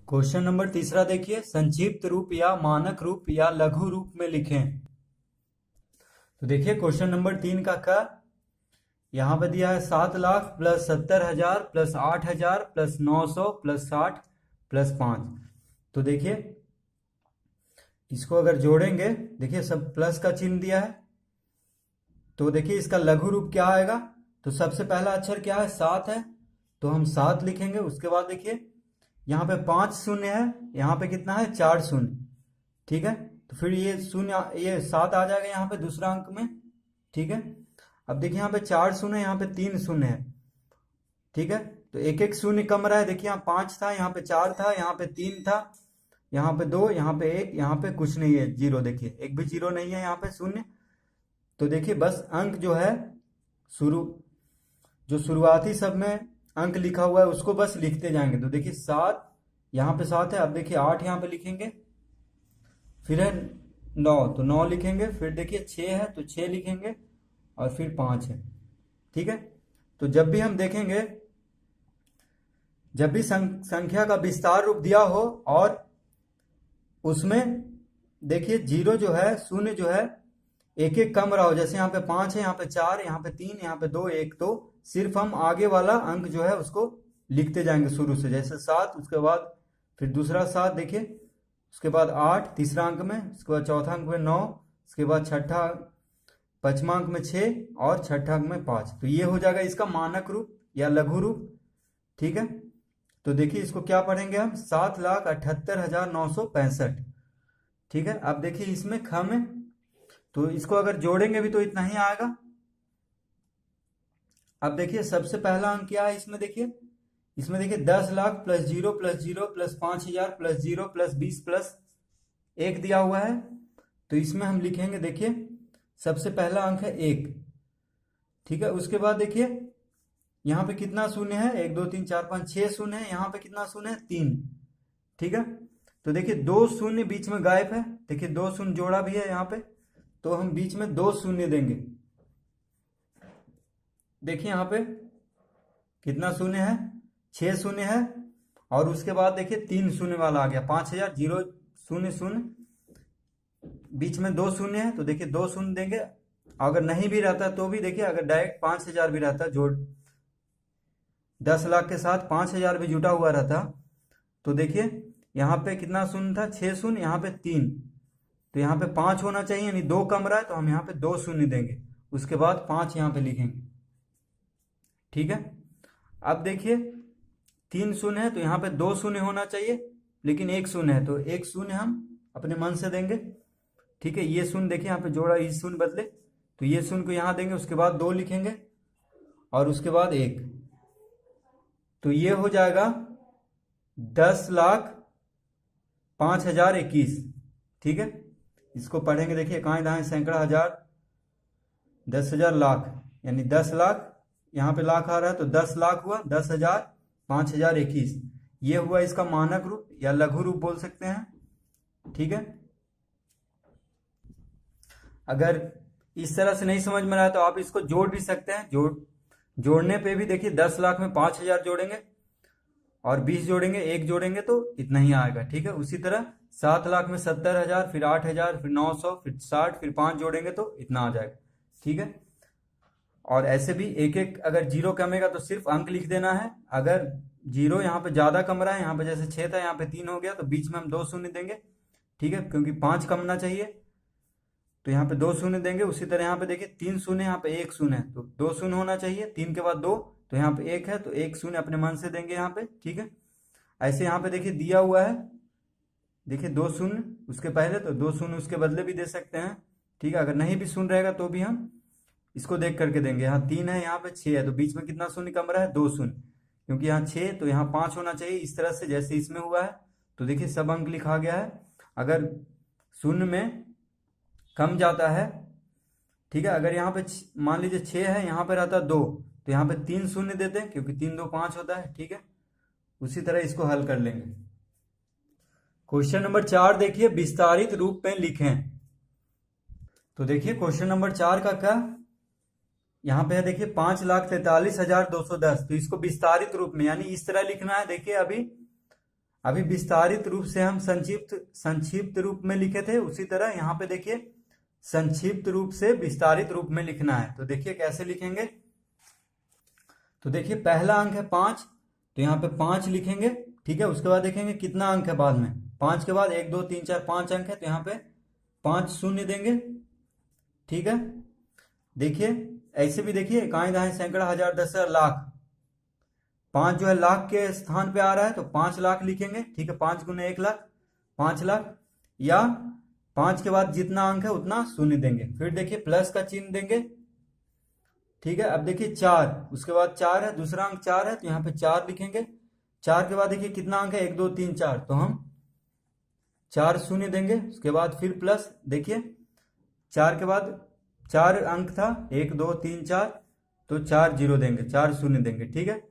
Question number तीसरा देखिए, संक्षिप्त रूप या मानक रूप या लघु रूप में लिखें। तो देखिए क्वेश्चन नंबर 3 का यहाँ पे दिया है 7 lakh plus 70,000 plus 8,000 plus 900 plus 60 plus 5। तो देखिए इसको अगर जोड़ेंगे, देखिए सब प्लस का चिन्ह दिया है, तो देखिए इसका लघु रूप क्या आएगा। तो सबसे पहला अक्षर क्या है, 7 है, तो हम 7 लिखेंगे। उसके बाद देखिए यहाँ पे 5 शून्य है, यहाँ पे कितना है 4 शून्य, ठीक है। तो फिर ये शून्य, ये 7 आ जाएगा यहाँ पे दूसरा अंक में, ठीक है। अब देखिए यहाँ पे 4 शून्य, यहाँ पे 3 शून्य है, ठीक है। तो एक एक शून्य कम रहा है, देखिए यहाँ 5 था, यहाँ पे 4 था, यहाँ पे 3 था, यहाँ पे 2, यहाँ पे 1, यहाँ पे कुछ नहीं है, 0। देखिए एक भी 0 नहीं है यहाँ पे, शून्य। तो देखिए बस अंक जो है जो शुरुआती सब में अंक लिखा हुआ है उसको बस लिखते जाएंगे। तो देखिए 7 यहाँ पे 7 है, अब देखिए 8 यहाँ पे लिखेंगे, फिर है 9 तो 9 लिखेंगे, फिर देखिए 6 है तो 6 लिखेंगे, और फिर 5 है, ठीक है। तो जब भी हम देखेंगे, जब भी संख्या का विस्तार रूप दिया हो और उसमें देखिए 0 जो है, शून्य जो है एक एक कम रहा हो, जैसे यहाँ पे 5 है, यहाँ पे 4, यहाँ पे 3, यहाँ पे 2, 1, तो सिर्फ हम आगे वाला अंक जो है उसको लिखते जाएंगे शुरू से, जैसे 7, उसके बाद फिर दूसरा 7 देखिए, उसके बाद 8 तीसरा अंक में, उसके बाद चौथा अंक में 9, उसके बाद छठा पांचवा अंक में 6 और छठा अंक में 5। तो ये हो जाएगा इसका मानक रूप या लघु रूप, ठीक है। तो देखिए इसको क्या पढ़ेंगे हम, 7,78,965, ठीक है। अब देखिए इसमें ख में, तो इसको अगर जोड़ेंगे भी तो इतना ही आएगा। अब देखिए सबसे पहला अंक क्या है इसमें, देखिए 10 lakh plus 0 plus 0 plus 5,000 plus 0 plus 20 plus 1 दिया हुआ है। तो इसमें हम लिखेंगे, देखिए सबसे पहला अंक है 1, ठीक है। उसके बाद देखिए यहाँ पे कितना शून्य है, 1 2 3 4 5 6 शून्य है, यहाँ पे कितना शून्य है 3, ठीक है। तो देखिए 2 शून्य बीच में गायब है, देखिए 2 शून्य जोड़ा भी है यहाँ पे, तो हम बीच में 2 शून्य देंगे। देखिए यहाँ पे कितना शून्य है, 6 शून्य है, और उसके बाद देखिए 3 शून्य वाला आ गया, 5,000 0 0 0, बीच में 2 शून्य है, तो देखिए 2 शून्य देंगे। अगर नहीं भी रहता तो भी देखिए, अगर डायरेक्ट 5,000 भी रहता, जोड़ 10 लाख के साथ 5,000 भी जुटा हुआ रहता, तो देखिए यहाँ पे कितना शून्य था, 6 शून्य, यहाँ पे 3, तो यहाँ पे 5 होना चाहिए, यानी 2 कम रहा है, तो हम यहाँ पे 2 शून्य देंगे, उसके बाद 5 यहाँ पे लिखेंगे, ठीक है। अब देखिए 3 शून्य है, तो यहाँ पे 2 शून्य होना चाहिए, लेकिन 1 शून्य है, तो 1 शून्य हम अपने मन से देंगे, ठीक है। ये शून्य देखिए यहाँ पे जोड़ा, इस शून्य बदले, तो ये शून्य को यहाँ देंगे, उसके बाद 2 लिखेंगे, और उसके बाद 1, तो ये हो जाएगा 10,05,021, ठीक है। इसको पढ़ेंगे, देखिए कहाँ दाएं सैकड़ा हजार 10,000 लाख, यानी 10 लाख, यहाँ पे लाख आ रहा है तो 10 लाख हुआ, 10,000 5,021, ये हुआ इसका मानक रूप या लघु रूप बोल सकते हैं, ठीक है। अगर इस तरह से नहीं समझ में आया तो आप इसको जोड़ भी सकते हैं। जोड़ने पे भी देखिए 10 लाख में 5,000 जोड़ेंगे और 20 जोड़ेंगे, 1 जोड़ेंगे तो इतना ही आएगा, ठीक है। उसी तरह 7 लाख में 70,000, फिर 8,000, फिर 900, फिर 60, फिर 5 जोड़ेंगे तो इतना आ जाएगा, ठीक है। और ऐसे भी एक एक, अगर 0 कमेगा तो सिर्फ अंक लिख देना है। अगर 0 यहाँ पे ज्यादा कम रहा है, यहाँ पे जैसे 6 था, यहाँ पे 3 हो गया, तो बीच में हम 2 शून्य देंगे, ठीक है, क्योंकि 5 कमना चाहिए, तो यहाँ पे 2 शून्य देंगे। उसी तरह यहाँ पे देखिए 3 शून्य, यहाँ पे 1 शून्य है, तो 2 शून्य होना चाहिए, 3 के बाद 2, तो यहाँ पे 1 है, तो 1 शून्य अपने मन से देंगे यहाँ पे, ठीक है। ऐसे यहाँ पे देखिए दिया हुआ है, देखिए 2 शून्य उसके पहले, तो 2 शून्य उसके बदले भी दे सकते हैं, ठीक है। अगर नहीं भी शून्य रहेगा तो भी हम इसको देख करके देंगे। यहाँ 3 है, यहाँ पे 6 है, तो बीच में कितना शून्य कम रहा है, 2 शून्य, क्योंकि यहाँ 6 तो यहाँ 5 होना चाहिए, इस तरह से जैसे इसमें हुआ है। तो देखिए सब अंक लिखा गया है। अगर शून्य में कम जाता है, ठीक है, अगर यहाँ पे मान लीजिए 6 है, यहाँ पे रहता 2, तो यहाँ पे 3 शून्य देते हैं, क्योंकि 3 2 5 होता है, ठीक है। उसी तरह इसको हल कर लेंगे। क्वेश्चन नंबर 4 देखिए, विस्तारित रूप में लिखें। तो देखिए क्वेश्चन नंबर 4 का क्या, यहाँ पे है देखिए 5,43,210, तो इसको विस्तारित रूप में यानी इस तरह लिखना है। देखिए अभी अभी विस्तारित रूप से हम संक्षिप्त रूप में लिखे थे, उसी तरह यहाँ पे देखिए संक्षिप्त रूप से विस्तारित रूप में लिखना है। तो देखिए कैसे लिखेंगे। तो देखिए पहला अंक है 5, तो यहाँ पे 5 लिखेंगे, ठीक है। उसके बाद देखेंगे कितना अंक है बाद में, 5 के बाद 1 2 3 4 5 अंक है, तो यहाँ पे 5 शून्य देंगे, ठीक है। देखिए ऐसे भी देखिए इकाई दहाई सैकड़ा हजार दस हजार लाख, 5 जो है लाख के स्थान पे आ रहा है तो 5 लाख लिखेंगे, ठीक है। 5 गुने 1 लाख 5 लाख, या 5 के बाद जितना अंक है उतना शून्य देंगे। फिर देखिए प्लस का चिन्ह देंगे, ठीक है। अब देखिए 4, उसके बाद 4 है, दूसरा अंक 4 है तो यहाँ पे 4 लिखेंगे। 4 के बाद देखिए कितना अंक है 1 2 3 4, तो हम 4 शून्य देंगे। उसके बाद फिर प्लस, देखिए 4 के बाद 4 अंक था 1 2 3 4, तो 4 जीरो देंगे, 4 शून्य देंगे, ठीक है।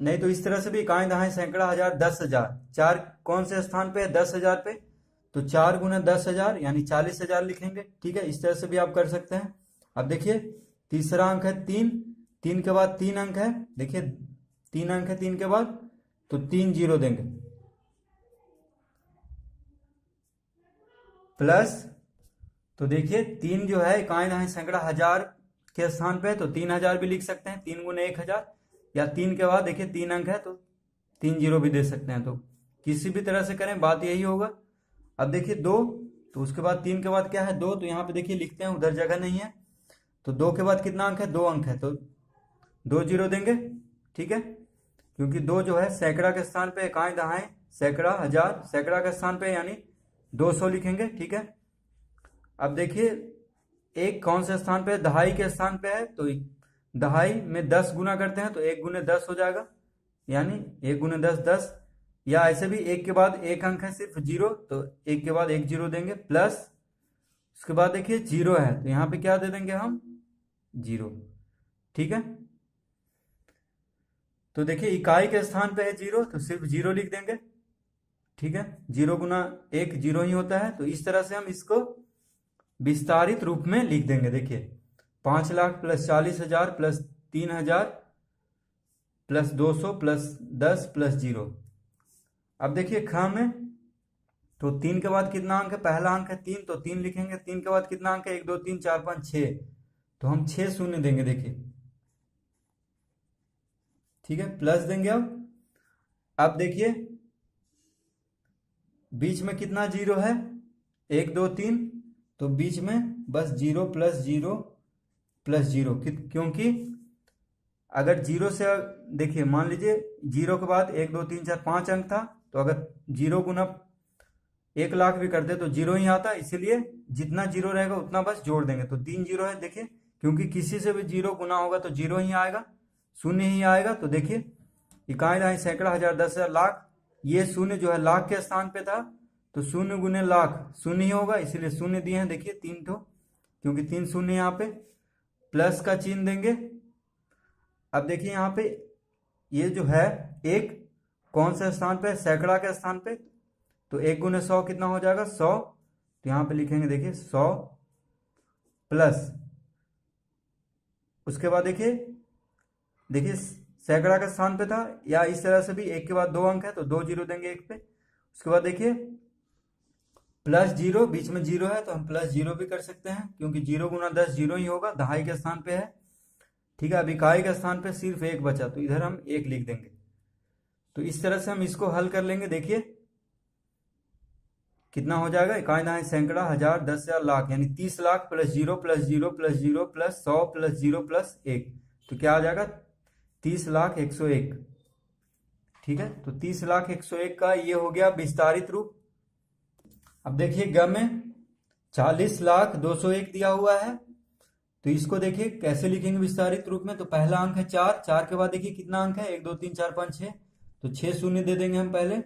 नहीं तो इस तरह से भी इकाई दहाई सैकड़ा हजार 10,000, 4 कौन से स्थान पे है 10,000 पे, तो 4 गुना 10,000 यानी 40,000 लिखेंगे, ठीक है। इस तरह से भी आप कर सकते हैं। अब देखिए तीसरा अंक है 3, 3 के बाद 3 अंक है, देखिए 3 अंक है 3 के बाद, तो 3 जीरो देंगे, प्लस, तो देखिए 3 जो है इकाई दहाई सैकड़ा हजार के स्थान पे है तो 3,000 भी लिख सकते हैं, 3 गुने 1,000, या 3 के बाद देखिए 3 अंक है तो 3 जीरो भी दे सकते हैं, तो किसी भी तरह से करें बात यही होगा। अब देखिए 2, तो उसके बाद 3 के बाद क्या है 2, तो यहाँ पे देखिए लिखते हैं, उधर जगह नहीं है, तो 2 के बाद कितना अंक है 2 अंक है, तो 2 जीरो देंगे, ठीक है। क्योंकि 2 जो है सैकड़ा के स्थान पे, इकाई दहाई सैकड़ा हजार सैकड़ा के स्थान पे यानी 200 लिखेंगे, ठीक है। अब देखिए 1 कौन से स्थान पे, दहाई के स्थान पे है, तो दहाई में 10 गुना करते हैं तो 1 गुने 10 हो जाएगा, यानी 1 गुने 10 10, या ऐसे भी 1 के बाद 1 अंक है सिर्फ 0, तो 1 के बाद 1 जीरो देंगे, प्लस उसके बाद देखिए 0 है तो यहाँ पे क्या दे देंगे हम 0, ठीक है। तो देखिए इकाई के स्थान पे है 0 तो सिर्फ 0 लिख देंगे, ठीक है। 0 गुना 1 0 ही होता है, तो इस तरह से हम इसको विस्तारित रूप में लिख देंगे। देखिए 5 lakh plus 40,000 plus 3,000 plus 200 plus 10 plus 0। अब देखिए ख में, तो 3 के बाद कितना अंक है, पहला अंक है 3 तो 3 लिखेंगे, 3 के बाद कितना अंक है 1 2 3 4 5 6, तो हम 6 शून्य देंगे, देखिए, ठीक है, प्लस देंगे। अब देखिए बीच में कितना 0 है 1 2 3, तो बीच में बस 0 प्लस 0 प्लस 0, क्योंकि अगर 0 से देखिए मान लीजिए 0 के बाद 1 2 3 4 5 अंक था, तो अगर 0 गुना 1 लाख भी करते तो 0 ही आता, इसीलिए जितना 0 रहेगा उतना बस जोड़ देंगे, तो 3 जीरो है, देखिए क्योंकि किसी से भी 0 गुना होगा तो 0 ही आएगा, शून्य ही आएगा। तो देखिए इकाई दहाई सैकड़ा हजार 10,000 लाख, ये शून्य जो है लाख के स्थान पे था, तो 0 गुने लाख शून्य ही होगा, इसीलिए शून्य दिए हैं, देखिए 3 ठो, क्योंकि 3 शून्य यहाँ पे, प्लस का चिन्ह देंगे। अब देखिए यहाँ पे ये जो है 1 कौन से स्थान पे, सैकड़ा के स्थान पे, तो 1 गुने 100 कितना हो जाएगा 100, तो यहाँ पे लिखेंगे देखिए 100 प्लस, उसके बाद देखिए सैकड़ा के स्थान पे था, या इस तरह से भी 1 के बाद 2 अंक है तो 2 जीरो देंगे 1 पे। उसके बाद देखिए प्लस 0, बीच में 0 है तो हम प्लस 0 भी कर सकते हैं, क्योंकि 0 गुना 10 0 ही होगा, दहाई के स्थान पे है, ठीक है। अब इकाई के स्थान पे सिर्फ 1 बचा, तो इधर हम 1 लिख देंगे। तो इस तरह से हम इसको हल कर लेंगे। देखिए कितना हो जाएगा, इकाई दहाई सैकड़ा हजार 10,000 लाख, यानी 30 lakh plus 0 plus 0 plus 0 plus 100 plus 0 plus 1, तो क्या आ जाएगा 30 लाख 101, ठीक है। तो 30 लाख 101 का ये हो गया विस्तारित रूप। अब देखिए ग में 40 लाख 201 दिया हुआ है, तो इसको देखिए कैसे लिखेंगे विस्तारित रूप में। तो पहला अंक है 4, 4 के बाद देखिए कितना अंक है 1 2 3 4 5 6, तो 6 शून्य दे देंगे हम पहले,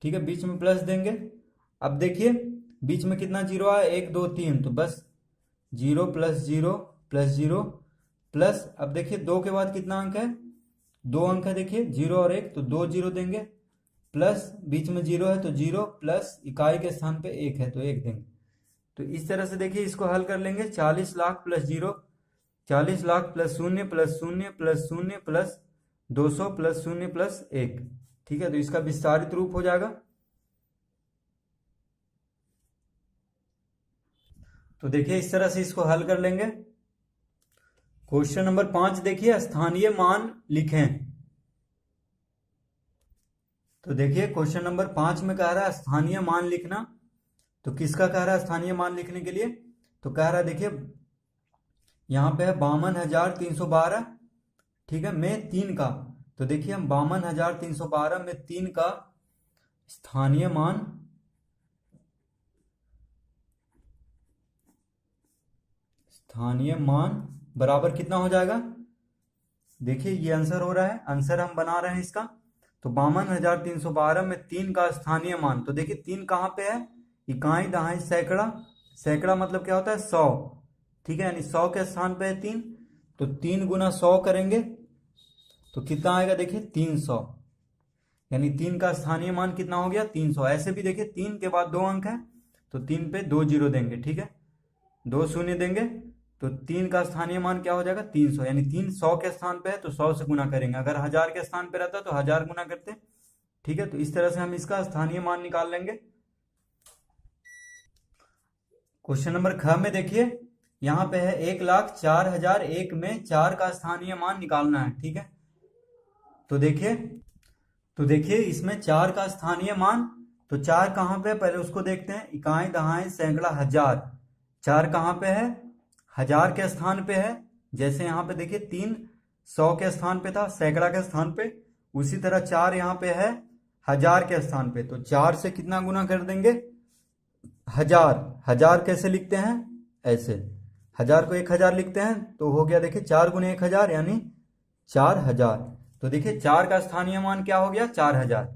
ठीक है, बीच में प्लस देंगे। अब देखिए बीच में कितना 0 आया 1 2 3, तो बस 0 प्लस 0 प्लस 0 प्लस, अब देखिए 2 के बाद कितना अंक है 2 अंक है, देखिए 0 और 1, तो 2 जीरो देंगे, प्लस बीच में 0 है तो 0 प्लस इकाई के स्थान पे 1 है तो 1 देंगे। तो इस तरह से देखिए इसको हल कर लेंगे। 40 lakh plus 0, 40 lakh plus 0 plus 0 plus 0 plus 200 plus 0 plus 1, ठीक है, तो इसका विस्तारित रूप हो जाएगा। तो देखिए इस तरह से इसको हल कर लेंगे। क्वेश्चन नंबर 5 देखिए, स्थानीय मान लिखें। तो देखिए क्वेश्चन नंबर 5 में कह रहा है स्थानीय मान लिखना। तो किसका कह रहा है स्थानीय मान लिखने के लिए? तो कह रहा है देखिए यहाँ पे है 52,312, ठीक है, में 3 का। तो देखिए हम 52,312 में 3 का स्थानीय मान बराबर कितना हो जाएगा? देखिए ये आंसर हो रहा है, आंसर हम बना रहे हैं इसका। तो 52,312 में 3 का स्थानीय मान। तो देखिए 3 कहाँ पे है? इकाई, दहाई, सैकड़ा। सैकड़ा मतलब क्या होता है? 100, ठीक है, यानी 100 के स्थान पे है 3। तो 3 गुना 100 करेंगे तो कितना आएगा? देखिए 300, यानी 3 का स्थानीय मान कितना हो गया? 300। ऐसे भी देखिए 3 के बाद 2 अंक है तो 3 पे 2 जीरो देंगे, ठीक है, 2 शून्य देंगे तो 3 का स्थानीय मान क्या हो जाएगा? 300। यानी 3 100 के स्थान पे है तो 100 से गुना करेंगे। अगर 1000 के स्थान पे रहता तो 1000 गुना करते, ठीक है। तो इस तरह से हम इसका स्थानीय मान निकाल लेंगे। क्वेश्चन नंबर ख में देखिए यहाँ पे है 1,04,001 में 4 का स्थानीय मान निकालना है, ठीक है। तो देखिए इसमें 4 का स्थानीय मान, तो 4 कहाँ पे है पहले उसको देखते हैं। इकाई, दहाई, सैकड़ा, हजार। 4 कहाँ पे है? 1000 के स्थान पे है। जैसे यहाँ पे देखिए 3 100 के स्थान पे था, सैकड़ा के स्थान पे, उसी तरह 4 यहाँ पे है 1000 के स्थान पे। तो 4 से कितना गुना कर देंगे? 1000। 1000 कैसे लिखते हैं? ऐसे 1000 को 1000 लिखते हैं तो हो गया देखिए 4 गुने 1000 यानी 4000। तो देखिए 4 का स्थानीय मान क्या हो गया? 4000,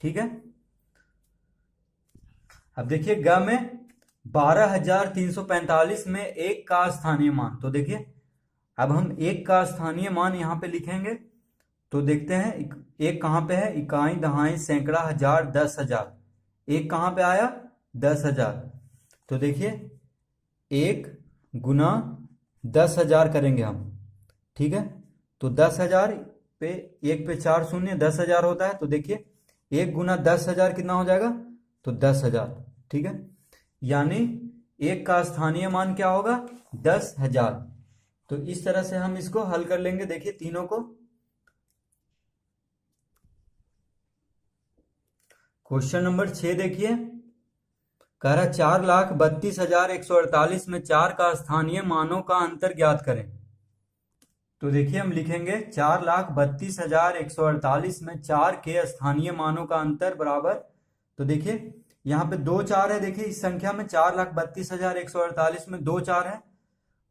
ठीक है। अब देखिए ग में 12,345 में 1 का स्थानीय मान। तो देखिए अब हम 1 का स्थानीय मान यहाँ पे लिखेंगे। तो देखते हैं 1 कहाँ पे है? इकाई, दहाई, सैकड़ा, हजार, 10,000। 1 कहाँ पे आया? 10,000। तो देखिए 1 गुना 10,000 करेंगे हम, ठीक है। तो 10,000 पे 1 पे 4 शून्य, 10,000 होता है। तो देखिए 1 गुना 10,000 कितना हो जाएगा? तो 10,000, ठीक है। यानी 1 का स्थानीय मान क्या होगा? 10,000। तो इस तरह से हम इसको हल कर लेंगे। देखिए तीनों को। क्वेश्चन नंबर 6 देखिए, कह रहा 4,32,148 में 4 का स्थानीय मानों का अंतर ज्ञात करें। तो देखिए हम लिखेंगे 4,32,148 में 4 के स्थानीय मानों का अंतर बराबर। तो देखिए यहाँ पे 2 4 है। देखिए इस संख्या में 4,32,148 में 2 4 है।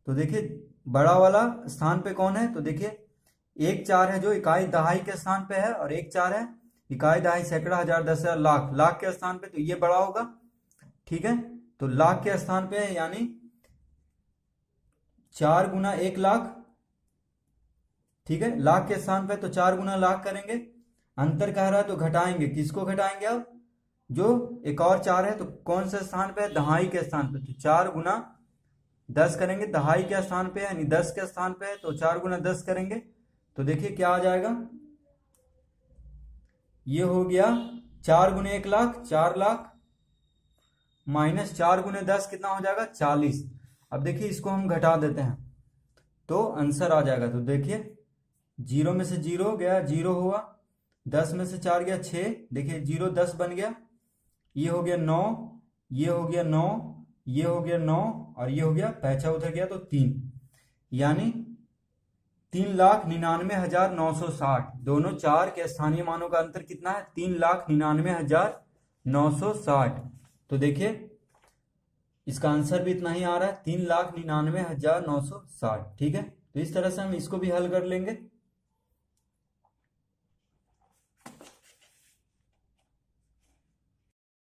तो देखिए बड़ा वाला स्थान पे कौन है? तो देखिए 1 4 है जो इकाई, दहाई के स्थान पे है, और 1 4 है इकाई, दहाई, सैकड़ा, हजार, 10,000, लाख। लाख के स्थान पे तो ये बड़ा होगा, ठीक है। तो लाख के स्थान पे है यानी 4 गुना 1 लाख, ठीक है। लाख के स्थान पे तो 4 गुना लाख करेंगे। अंतर कह रहा है तो घटाएंगे। किसको घटाएंगे? अब जो एक और 4 है तो कौन से स्थान पे है? दहाई के स्थान पे। तो 4 गुना 10 करेंगे, दहाई के स्थान पे है यानी 10 के स्थान पे है तो 4 गुना 10 करेंगे। तो देखिए क्या आ जाएगा? ये हो गया 4 गुने 1 लाख 4 लाख, माइनस 4 गुने 10 कितना हो जाएगा? 40। अब देखिए इसको हम घटा देते हैं तो आंसर आ जाएगा। तो देखिए 0 में से 0 गया, 0 हुआ, 10 में से 4 गया 6, देखिए 0 10 बन गया, ये हो गया 9, ये हो गया 9, ये हो गया 9, और ये हो गया, पैसा उधर गया तो 3, यानी 3,99,960। दोनों 4 के स्थानीय मानों का अंतर कितना है? 3,99,960। तो देखिए इसका आंसर भी इतना ही आ रहा है, 3,99,960, ठीक है। तो इस तरह से हम इसको भी हल कर लेंगे।